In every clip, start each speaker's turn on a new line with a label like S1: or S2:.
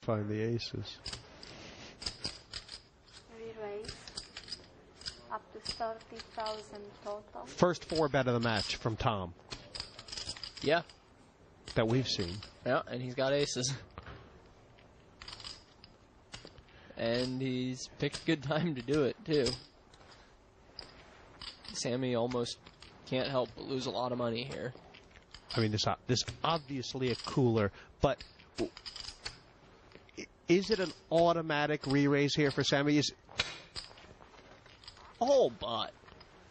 S1: find the aces.
S2: Re-raise up to 30,000 total.
S1: First 4-bet of the match from Tom.
S3: Yeah.
S1: That we've seen.
S3: Yeah, and he's got aces. And he's picked a good time to do it, too. Sammy almost can't help but lose a lot of money here.
S1: I mean, this obviously a cooler, but is it an automatic re-raise here for Sammy?
S3: Oh, but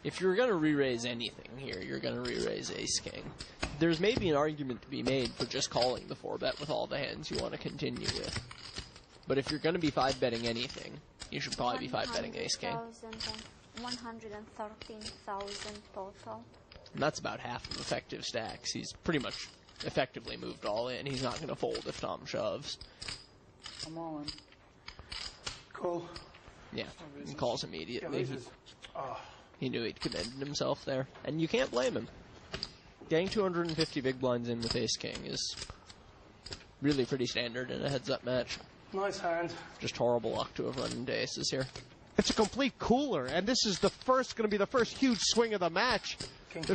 S3: if you're going to re-raise anything here, you're going to re-raise ace-king. There's maybe an argument to be made for just calling the 4-bet with all the hands you want to continue with. But if you're going to be 5-betting anything, you should probably be 5-betting ace-king.
S2: 113,000 total.
S3: And that's about half of effective stacks. He's pretty much effectively moved all in. He's not going to fold if Tom shoves.
S4: I'm all in. Cool.
S3: Yeah, he calls immediately. He knew he'd committed himself there. And you can't blame him. Getting 250 big blinds in with ace-king is really pretty standard in a heads-up match.
S4: Nice hand.
S3: Just horrible luck to have run into aces here.
S1: It's a complete cooler, and this is going to be the first huge swing of the match.
S4: King?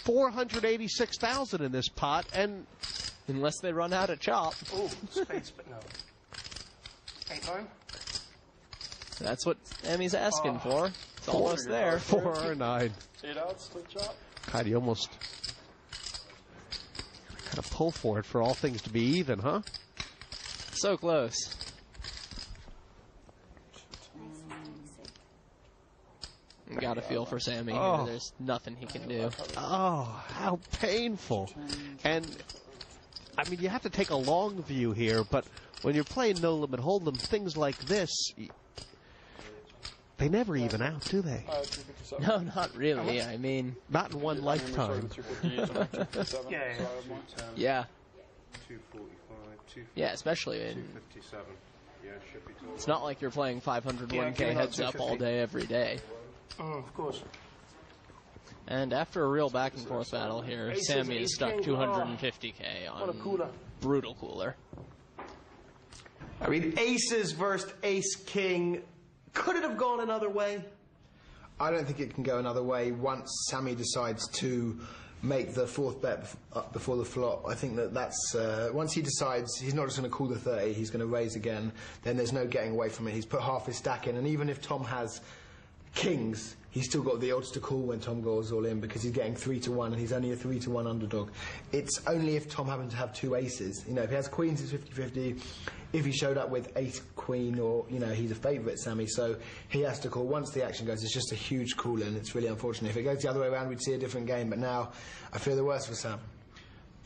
S1: 486,000 in this pot, and
S3: unless they run out of chop.
S4: Oh, spades, but no. 8-9.
S3: That's what Emmy's asking for. It's almost there.
S1: 4 or 9.
S4: 8 outs, split chop.
S1: God, you almost kind of pull for it for all things to be even, huh?
S3: So close. You got to feel for Sammy here. There's nothing he can do.
S1: Oh, how painful. And, I mean, you have to take a long view here, but when you're playing No Limit Hold'em, things like this, they never even out, do they?
S3: No, not really. I mean,
S1: not in one lifetime.
S3: Yeah.
S5: 245,
S3: yeah, especially in.
S5: 257. Yeah, should be total.
S3: It's not like you're playing 501k heads up all day, every day.
S4: Of course.
S3: And after a real back and forth battle here, Sammy is stuck 250k on
S4: cooler.
S3: Brutal Cooler.
S6: I mean, aces versus ace-king. Could it have gone another way?
S7: I don't think it can go another way once Sammy decides to make the 4th bet before the flop. I think that's once he decides he's not just going to call the 30, he's going to raise again, then there's no getting away from it. He's put half his stack in, and even if Tom has kings, he's still got the odds to call when Tom goes all in because he's getting 3-1 and he's only a 3-1 underdog. It's only if Tom happens to have 2 aces. You know, if he has queens, it's 50-50. If he showed up with ace queen, or you know, he's a favourite, Sammy, so he has to call once the action goes. It's just a huge call, and it's really unfortunate. If it goes the other way around, we'd see a different game. But now I feel the worst for Sam.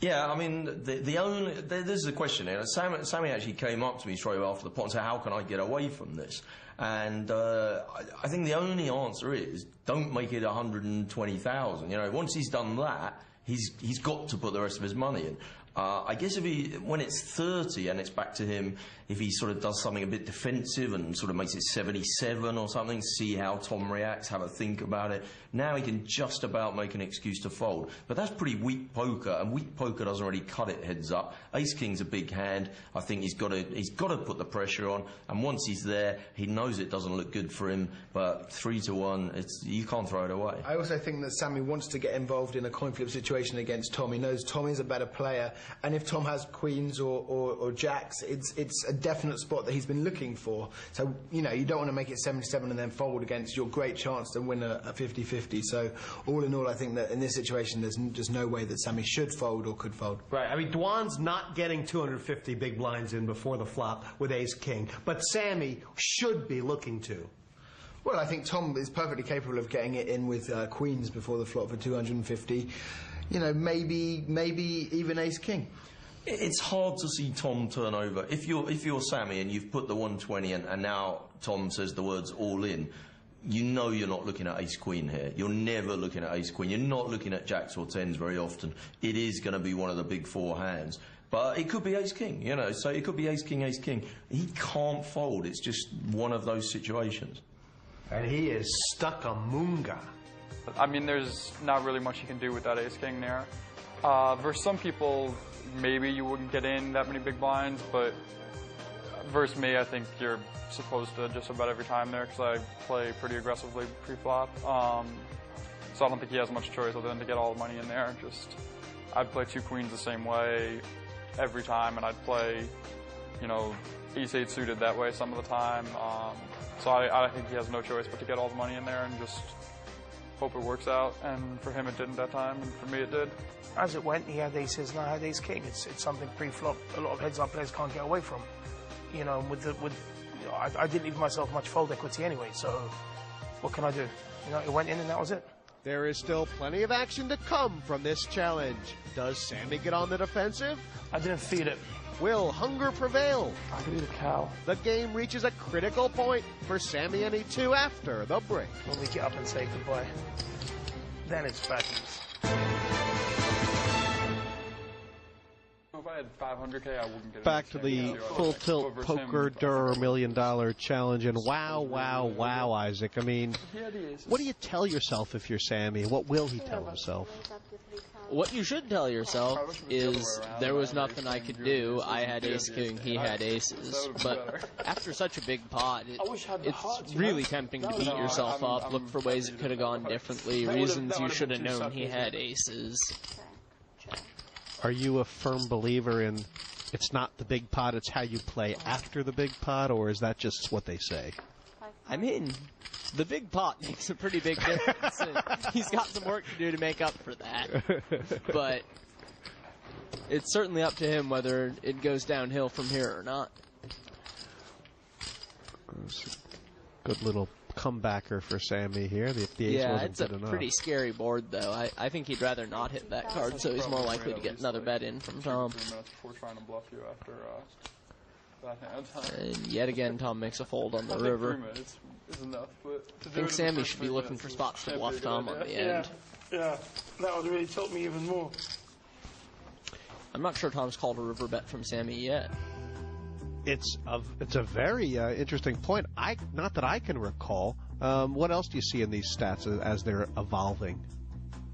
S8: Yeah, I mean, this is the question here. Sammy actually came up to me straight after the pot and said, how can I get away from this? And I think the only answer is, don't make it 120,000. You know, once he's done that, he's got to put the rest of his money in. I guess when it's 30 and it's back to him, if he sort of does something a bit defensive and sort of makes it 77 or something, see how Tom reacts, have a think about it. Now he can just about make an excuse to fold. But that's pretty weak poker, and weak poker doesn't really cut it heads up. Ace-king's a big hand. I think he's got to put the pressure on, and once he's there, he knows it doesn't look good for him, but 3-1, you can't throw it away.
S7: I also think that Sammy wants to get involved in a coin flip situation against Tom. He knows Tom is a better player, and if Tom has queens or jacks, it's a definite spot that he's been looking for. So, you know, you don't want to make it 77 and then fold against your great chance to win a 50-50. So, all in all, I think that in this situation, there's just no way that Sammy should fold or could fold.
S6: Right. I mean, Dwan's not getting 250 big blinds in before the flop with ace-king, but Sammy should be looking to.
S7: Well, I think Tom is perfectly capable of getting it in with queens before the flop for 250. You know, maybe even ace-king.
S8: It's hard to see Tom turn over. If you're Sammy and you've put the 120 and now Tom says the words all in, you know you're not looking at ace-queen here. You're never looking at ace-queen. You're not looking at jacks or tens very often. It is going to be one of the big 4 hands. But it could be ace-king, you know, so it could be ace-king, ace-king. He can't fold. It's just one of those situations.
S6: And he is stuck a moonga.
S9: I mean, there's not really much you can do with that ace-king there. Versus some people, maybe you wouldn't get in that many big blinds, but versus me, I think you're supposed to just about every time there because I play pretty aggressively pre-flop. So I don't think he has much choice other than to get all the money in there. Just, I'd play 2 queens the same way every time, and I'd play, you know, ace-8 suited that way some of the time. So I think he has no choice but to get all the money in there and just hope it works out. And for him, it didn't that time, and for me, it did.
S10: As it went, he had aces and I had ace-king. It's something pre-flop a lot of heads-up players can't get away from. You know, I didn't leave myself much fold equity anyway, so what can I do? You know, it went in and that was it.
S1: There is still plenty of action to come from this challenge. Does Sammy get on the defensive?
S10: I didn't feed it.
S1: Will hunger prevail?
S10: I could eat a cow.
S1: The game reaches a critical point for Sammy Any Two after the break.
S10: When we get up and say goodbye, then it's bad news.
S9: If I had 500K, I wouldn't get
S1: Back to the Full Tilt Poker Durrrr $1 Million Challenge, and wow, Isaac. I mean, what do you tell yourself if you're Sammy? What will he tell himself?
S3: What you should tell yourself is there was nothing I could do. I had ace-king, he had aces. But after such a big pot, it's really tempting to beat yourself up, look for ways it could have gone differently, reasons you should have known he had aces.
S1: Are you a firm believer in it's not the big pot, it's how you play after the big pot, or is that just what they say?
S3: I mean, the big pot makes a pretty big difference. And he's got some work to do to make up for that. But it's certainly up to him whether it goes downhill from here or not.
S1: Good little comebacker for Sammy here. The ace wasn't
S3: it's a
S1: good enough.
S3: pretty scary board, though. I think he'd rather not hit that card, so he's more likely to get another bet in from Tom.
S9: 3 minutes before trying to bluff you after that hand.
S3: And yet again, Tom makes a fold on the river.
S9: 3 minutes is enough, but
S3: I think Sammy should be looking for spots to bluff Tom on the end.
S10: Yeah, that would really tilt me even more.
S3: I'm not sure Tom's called a river bet from Sammy yet.
S1: It's a very interesting point. Not that I can recall. What else do you see in these stats as they're evolving?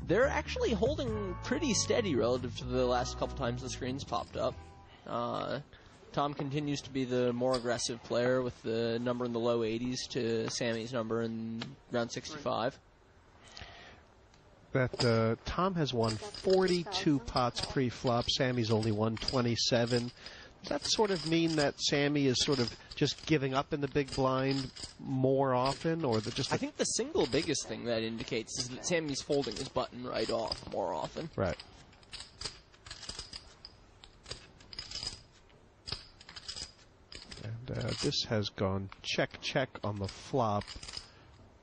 S3: They're actually holding pretty steady relative to the last couple times the screens popped up. Tom continues to be the more aggressive player with the number in the low 80s to Sammy's number in round 65.
S1: That Tom has won 42 pots pre-flop. Sammy's only won 27. Does that sort of mean that Sammy is sort of just giving up in the big blind more often, or I
S3: think the single biggest thing that indicates is that Sammy's folding his button right off more often.
S1: Right. And this has gone check on the flop.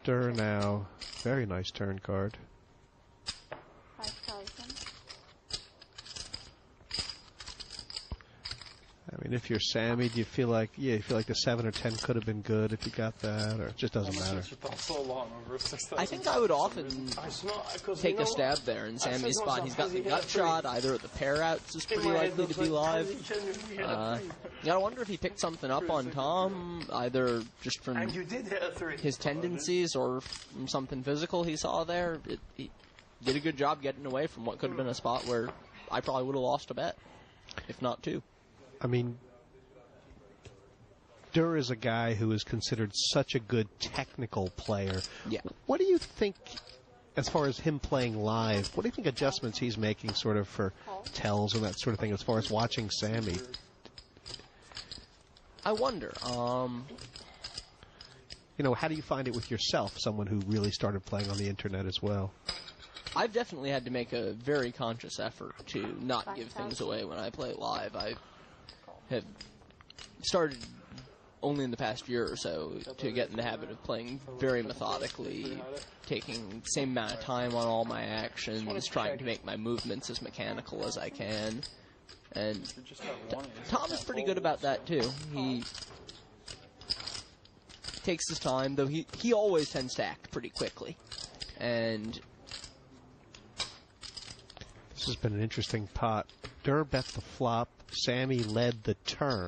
S1: Durrrr now, very nice turn card.
S2: 5,000.
S1: I mean, if you're Sammy, do you feel like the 7 or 10 could have been good if you got that, or it just doesn't matter?
S3: I think I would often take a stab there in Sammy's spot. He's got the gut shot, either at the pair outs is pretty likely to be live. You gotta wonder if he picked something up on Tom, either just from his tendencies or from something physical he saw there. He did a good job getting away from what could have been a spot where I probably would have lost a bet, if not two.
S1: I mean, Durrrr is a guy who is considered such a good technical player.
S3: Yeah.
S1: What do you think, as far as him playing live, what do you think adjustments he's making sort of for tells and that sort of thing as far as watching Sammy?
S3: I wonder.
S1: You know, how do you find it with yourself, someone who really started playing on the internet as well?
S3: I've definitely had to make a very conscious effort to not give things away when I play live. I have started only in the past year or so to get in the habit of playing very methodically, taking the same amount of time on all my actions, trying to make my movements as mechanical as I can. And Tom is pretty good about that too. He takes his time, though he always tends to act pretty quickly. And
S1: this has been an interesting pot. Durrrr bet the flop. Sammy led the turn.